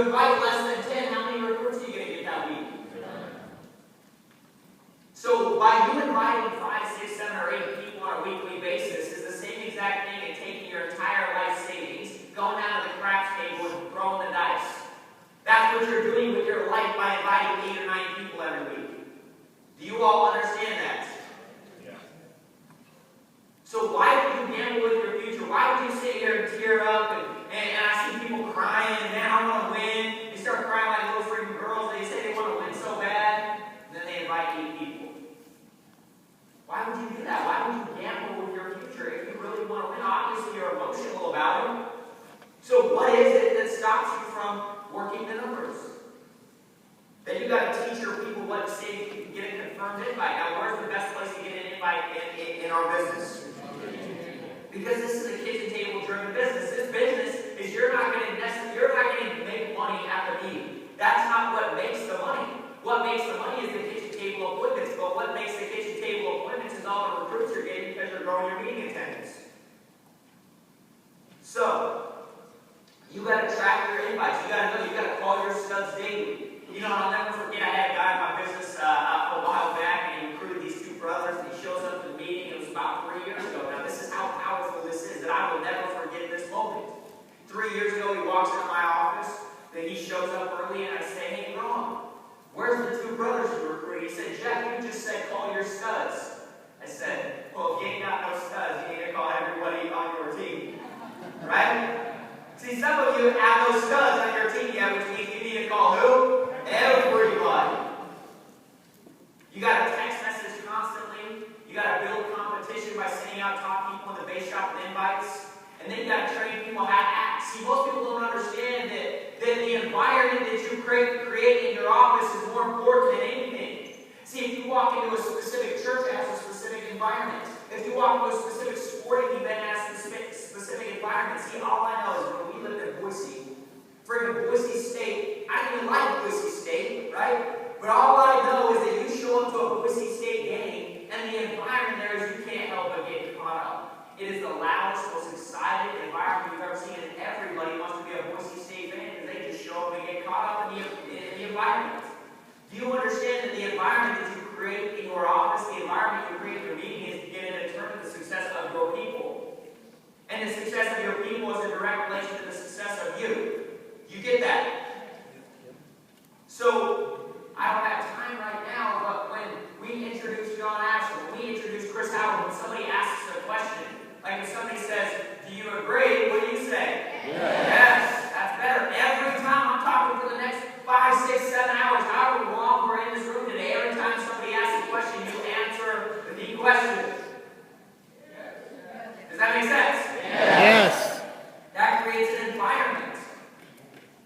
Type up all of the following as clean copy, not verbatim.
you invite less than 10, how many recruits are you going to get that week? So by you inviting 5, 6, 7, or 8 people on a weekly basis is the same exact thing as taking your entire life savings, going down to the craps table and throwing the dice. That's what you're doing with your life by inviting 8 or 9 people every week. Do you all understand that? Yeah. So why would you gamble with your future? Why would you sit here and tear up and I see people crying, and man, I want to win. They start crying like little freaking girls. They say they want to win so bad, and then they invite 8 people. Why would you do that? Why would you gamble with your future if you really want to win? Obviously, you're emotional about it. So what is it that stops you from working the numbers? Then you've got to teach your people what to say if you can get a confirmed invite. Now, where's the best place to get an invite in our business? Because this is a kitchen table driven business. This business is you're not going to make money at the meeting. That's not what makes the money. What makes the money is the kitchen table appointments. But what makes the kitchen table appointments is all the recruits you're getting because you're growing your meeting attendance. So you got to track your invites. You got to know. You got to call your studs daily. You know, I'll never forget. I had a guy in my business a while back, and he recruited these 2 brothers. And he shows up to the meeting. It was about 3 years ago. Now, this is how powerful this is. That I will never forget this moment. 3 years ago, he walks into my office. Then he shows up early, and I say, "Hey, Ron, where's the 2 brothers you recruited?" He said, "Jeff, you just said call your studs." I said, "Well, if you ain't got no studs, you need to call everybody on your team." Right? See, some of you have no studs on your team yet, which means you need to call who? Everybody. You got to text message constantly. You got to build competition by sending out top people in the base shop with invites. And then you got to train people how to act. See, most people don't understand that the environment that you create in your office is more important than anything. See, if you walk into a specific church, it has a specific environment. If you walk into a specific sporting event, it has a specific environment. See, all I know is when we lived in Boise, friggin' Boise State, I didn't even like Boise State, right? But all I know is that you show up to a Boise State game, and the environment there is you can't help but get caught up. It is the loudest, most excited environment you've ever seen, and everybody wants to be a Boise State fan because they just show up and get caught up in the environment. Do you understand that the environment that you create in your office, the environment you create in your meeting is to get in determine the success of your people? And the success of your people is in direct relation to the success of you. You get that? So, I don't have time right now, but when we introduce John Ashton, when we introduce Chris Howard, when somebody asks a question, like if somebody says, "Do you agree?" What do you say? Yes, that's better. Every time I'm talking for the next 5, 6, 7 hours, however long we're in this room today, every time somebody asks a question, you answer the question. Does that make sense? Yes. That creates an environment.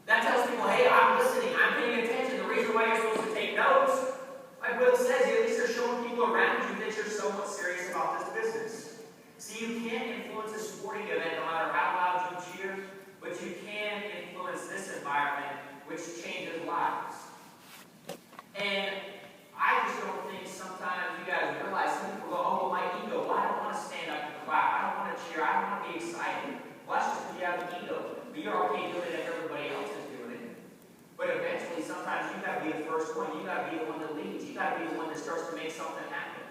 That tells people, hey, I'm listening, I'm paying attention. The reason why you're supposed to take notes, like Will says, at least you're showing people around you that you're somewhat serious about this business. See, you can't influence a sporting event no matter how loud you cheer, but you can influence this environment, which changes lives. And I just don't think sometimes you guys realize, some people go, "Oh, well, my ego, well, I don't want to stand up and clap, I don't want to cheer, I don't want to be excited." Well, that's just because you have an ego. But you're okay doing it if everybody else is doing it. But eventually, sometimes you got to be the first one. You got to be the one that leads. You got to be the one that starts to make something happen.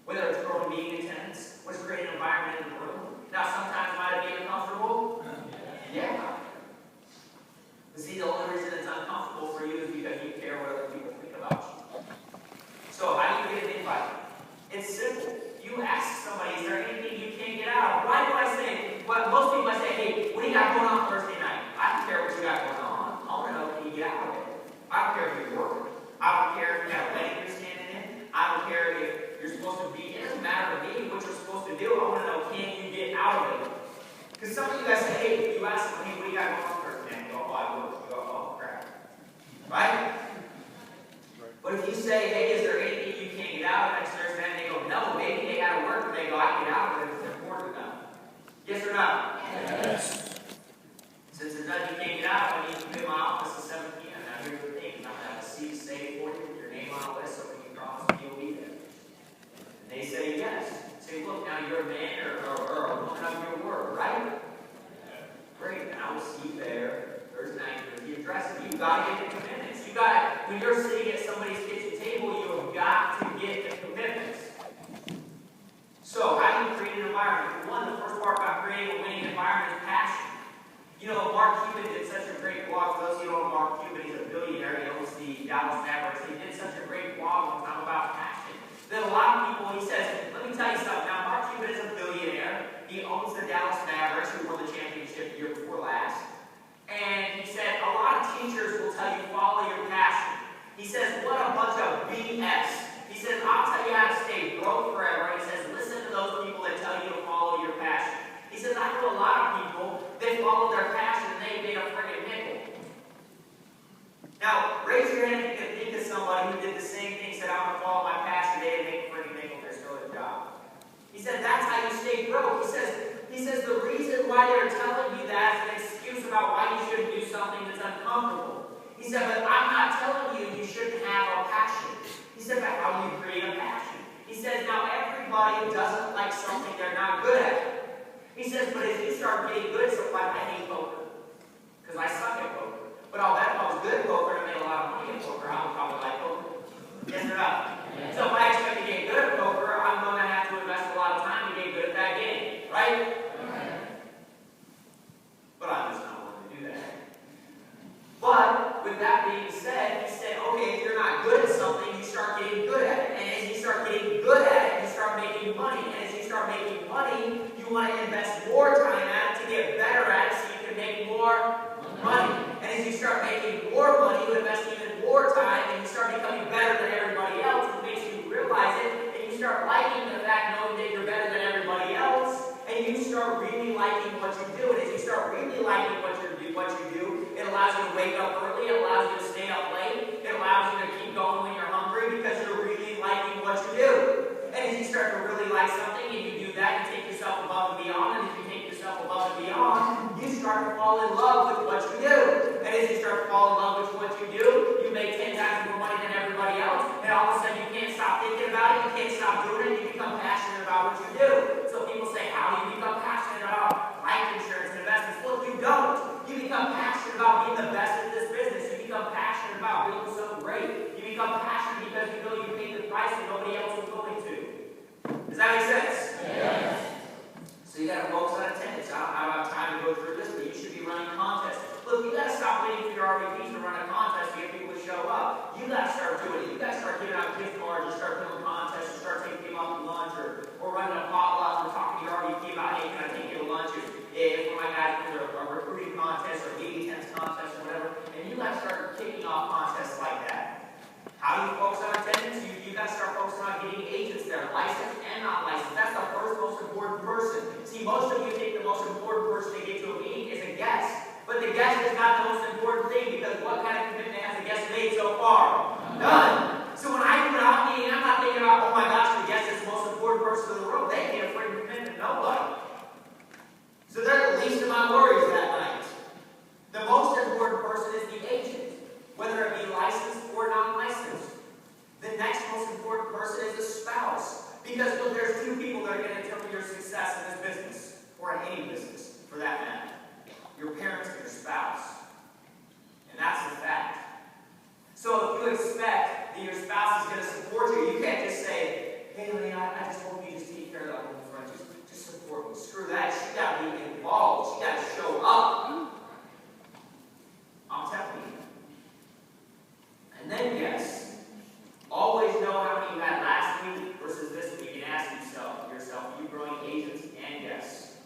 Whether it's growing meeting attendance, or it's creating an environment in the room. Now, sometimes might it be uncomfortable? Yeah. But see, the only reason it's uncomfortable for you is because you care what other people think about you. So, how do you get an invite? It's simple. You ask somebody, "Is there anything you can't get out of?" Why do I say? Well, most people I say, "Hey, what do you got going on Thursday night?" I don't care what you got going on. I want to know, can you get out of it? I don't care if you're working. I don't care if you got a wedding you're standing in. I don't care if you're supposed to be. It doesn't matter to me what you're supposed to do. I want to know, can you get out of it? Because some of you guys say, "Hey," you ask them, "Hey, what do you got going on Thursday night?" You go, "Oh, I work." You go, "Oh, crap." Right? But if you say, "Hey, is there anything you can't get out of next Thursday night?" And they go, "No, maybe they got to work," and they go, "I get out of it if it's important enough." Yes or no? Yes. Since it's nothing you can't get out of, I need to come in my office at 7 p.m. Now, here's the thing. I'm going to have a seat saved for you with your name on a list so when you promise me you'll be there. And they say yes. Say, "Look, now you're a man or a woman of your word, right?" Great. And I will see you there Thursday night with the address. chapter 1, the first part about creating a winning environment is passion. You know, Mark Cuban did such a great blog. For those of you who know Mark Cuban, he's a billionaire. He owns the Dallas Mavericks. He did such a great blog one time about passion. That a lot of people, he says, let me tell you something. Now, Mark Cuban is a billionaire. He owns the Dallas Mavericks, who won the championship the year before last. And he said, a lot of teachers will tell you, follow your passion. He says, what a bunch of BS. He says, I'll tell you how to stay broke forever. He says, listen to those people that tell you to follow your passion. He says, I know a lot of people, they follow their passion and they made a friggin' nickel. Now, raise your hand if you can think of somebody who did the same thing, said, I'm going to follow my passion, they didn't make a friggin' nickel, they're still at a job. He said, that's how you stay broke. He says, the reason why they're telling you that is an excuse about why you shouldn't do something that's uncomfortable. He said, but I'm not telling you you shouldn't have a passion. He said, but how do you create a passion? He says, now everybody doesn't like something they're not good at. He says, but as you start getting good at something, like I hate poker, because I suck at poker. But I'll bet if I was good at poker and made a lot of money at poker, I would probably like poker. Yes or no? Yeah. So if I expect to get good at poker, I'm going to have to invest a lot of time to get good at that game, right? But I'm just not willing to do that. But with that being said, he said, okay, if you're not good at something, you start getting good at it. And as you start getting good at it, you start making money. And as you start making money, you want to invest more time at it to get better at it so you can make more money. And as you start making more money, you invest even more time and you start becoming better than everybody else, which makes you realize it, and you start liking the fact knowing that you're better than everybody else, and you start really liking what you do. And as you start really liking what you do, it allows you to wake up early, it allows you to stay up late, it allows you to keep going when you're hungry because you're really liking what you do. And as you start to really like something and you do that, you take yourself above and beyond, and if you take yourself above and beyond, you start to fall in love with what you do. And as you start to fall in love with what you do, you make 10 times more money than everybody else, and all of a sudden you can't stop thinking about it, you can't stop doing it, you become passionate about what you do. So people say, how do you become passionate about life insurance and investments? Well, you don't. You become passionate about being the best at this business. You become passionate about building something great. You become passionate because you know you paid the price and nobody else was willing to. Does that make sense? Yes. So you got to focus on attendance. I don't have time to go through this, but you should be running contests. Look, you got to stop waiting for your RVPs to run a contest to get people to show up. You got to start doing it. You got to start giving out gift cards, and start doing contests, and start taking people out to lunch, or running a potluck, or talking to your RVP about, hey, can I take you to lunch? If one of my guys does a recruiting contest or meeting tennis contest or whatever, and you got to start kicking off contests like that. How do you focus on attendance? You got to start focusing on getting agents there, licensed and not licensed. That's the first most important person. See, most of you think the most important person to get to a meeting is a guest. But the guest is not the most important thing, because what kind of commitment has the guest made so far? None. So when I do an out meeting, I'm not thinking about, oh my gosh, the guest is the most important person in the room. They can't afford commitment to nobody. So they're the least of my worries that night. The most important person is the agent, whether it be licensed or non-licensed. The next most important person is the spouse. Because look, there's two people that are going to determine your success in this business, or in any business, for that matter. Your parents and your spouse. And that's the fact. So if you expect that your spouse is going to support you, you can't just say, hey, honey, I just hope you just take care of that woman front. Just support me. Screw that. She got to be involved. She got to show up. I'm telling you. And then, yes, always know how many you had last week versus this week, and ask yourself, are you growing agents and guests?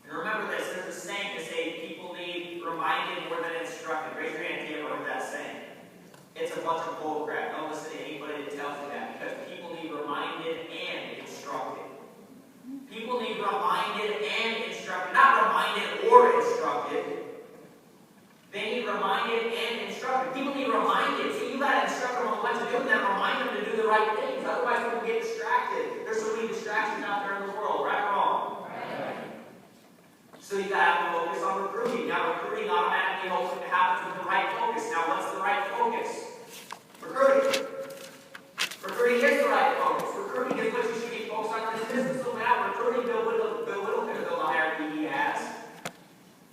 And remember this, there's a saying to say people need reminded more than instructed. Raise your hand if you ever heard that saying. It's a bunch of bull crap. Don't listen to anybody that tells you that, because people need reminded and instructed. People need reminded and instructed. Not reminded or instructed. They need reminded and instructed. People need reminded. See, you got to instruct them on what to do, and then remind them to do the right things. Otherwise, people get distracted. There's so many distractions out there in the world, right or wrong? Right. So you got to focus on recruiting. Now, recruiting automatically happens with the right focus. Now, what's the right focus? Recruiting. Recruiting is the right focus. Recruiting is what you should be focused on in this business. So now, recruiting, Bill Whittle could have built a hierarchy he has.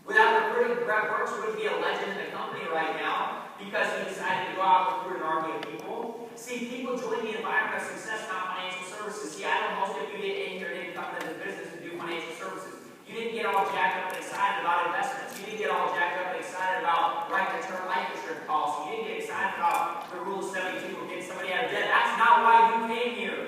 Without recruiting, Brett Burks would be a legend in the company right now because he decided to go out and recruit an army of people. See, people join the environment of success, not financial services. See, I know most of you didn't in here didn't come into this business to do financial services. didn't get all jacked up and excited about investments. You didn't get all jacked up and excited about right-to-term life insurance policy. You didn't get excited about the Rule 72 or getting somebody out of debt. That's not why you came here.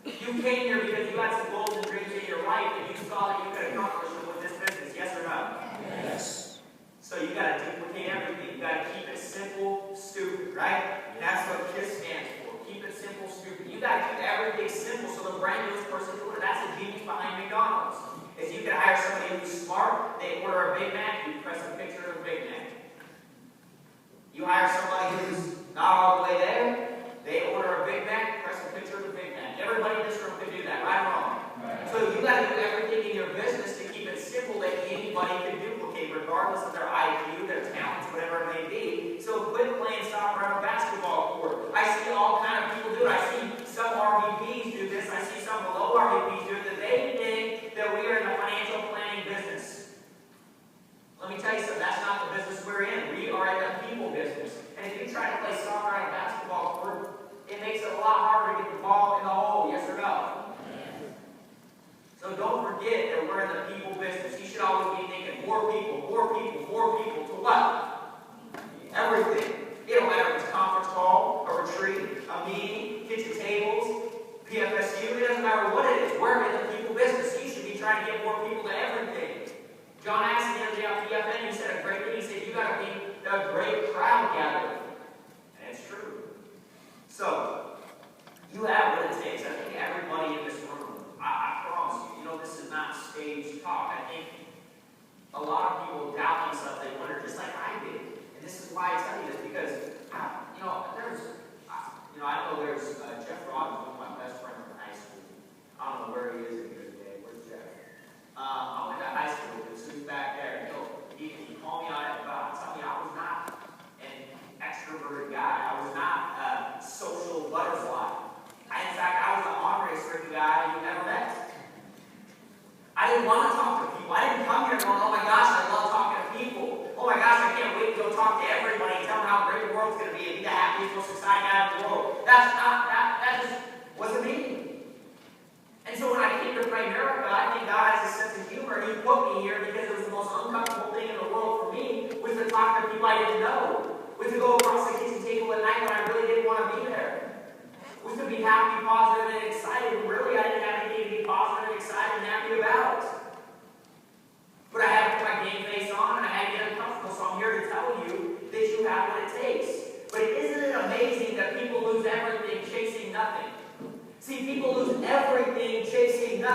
You came here because you had some goals and dreams in your life and you saw that you could accomplish them with this business. Yes or no? Yes. So you got to duplicate everything. You got to keep it simple, stupid, right? And that's what KISS stands for. Keep it simple, stupid. You got to keep everything simple so the brand new person doing it. That's the genius behind McDonald's. Is you can hire somebody who's smart, they order a Big Mac, you press a picture of a Big Mac. You hire somebody who's not all the way there, they order a Big Mac, press a picture of the Big Mac. Everybody in this room can do that, right or wrong? Right. So you got to do everything in your business to keep it simple that anybody can duplicate, regardless of their IQ, their talents, whatever it may be. So quit playing soccer on a basketball court. I see all kind of people do it. I see some RVPs do this. I see some below RVPs do it. That they think that we are in the financial planning business. Let me tell you something. That's not the business we're in. We are in the people business. And if you try to play soccer on a basketball court, it makes it a lot harder to get the ball in the hole. Yes or no? So don't forget that we're in the people business. You should always be thinking more people, more people, more people. To what? Everything. It don't matter if it's a conference call, a retreat, a meeting, kitchen tables, PFSU. It doesn't matter what it is. We're in the people business. You should be trying to get more people to everything. John asked the other day on PFN, he said a great thing. He said, you got to be a great crowd gathering. And it's true. So, you have what it takes. I think everybody in this room, I promise you, this is not stage talk. I think a lot of people doubt themselves. They wonder, just like I did. And this is why I tell you this, because, I know there's Jeff Rogers, one of my best friends from high school. I don't know where he is here today. Where's Jeff? I went to high school with him, so he's back there. He called me on it, but I'll tell you, I was not an extroverted guy. I was not a social butterfly. In fact, I was an honorary strict guy you never met. I didn't want to talk to people. I didn't come here going, oh my gosh, I love talking to people. Oh my gosh, I can't wait to go talk to everybody and tell them how great the world's going to be and be the happiest, most exciting guy in the world. That just wasn't me. And so when I came to Pray America, I think God has a sense of humor. He put me here because it was the most uncomfortable thing in the world for me was to talk to people I didn't know. Was to go across the kitchen table at night when I really didn't want to be there. Was to be happy, positive, and excited. Really, I didn't have anything to be positive and excited and happy about. But I had to put my game face on and I had to get uncomfortable. So I'm here to tell you that you have what it takes. But isn't it amazing that people lose everything chasing nothing? See, people lose everything chasing nothing.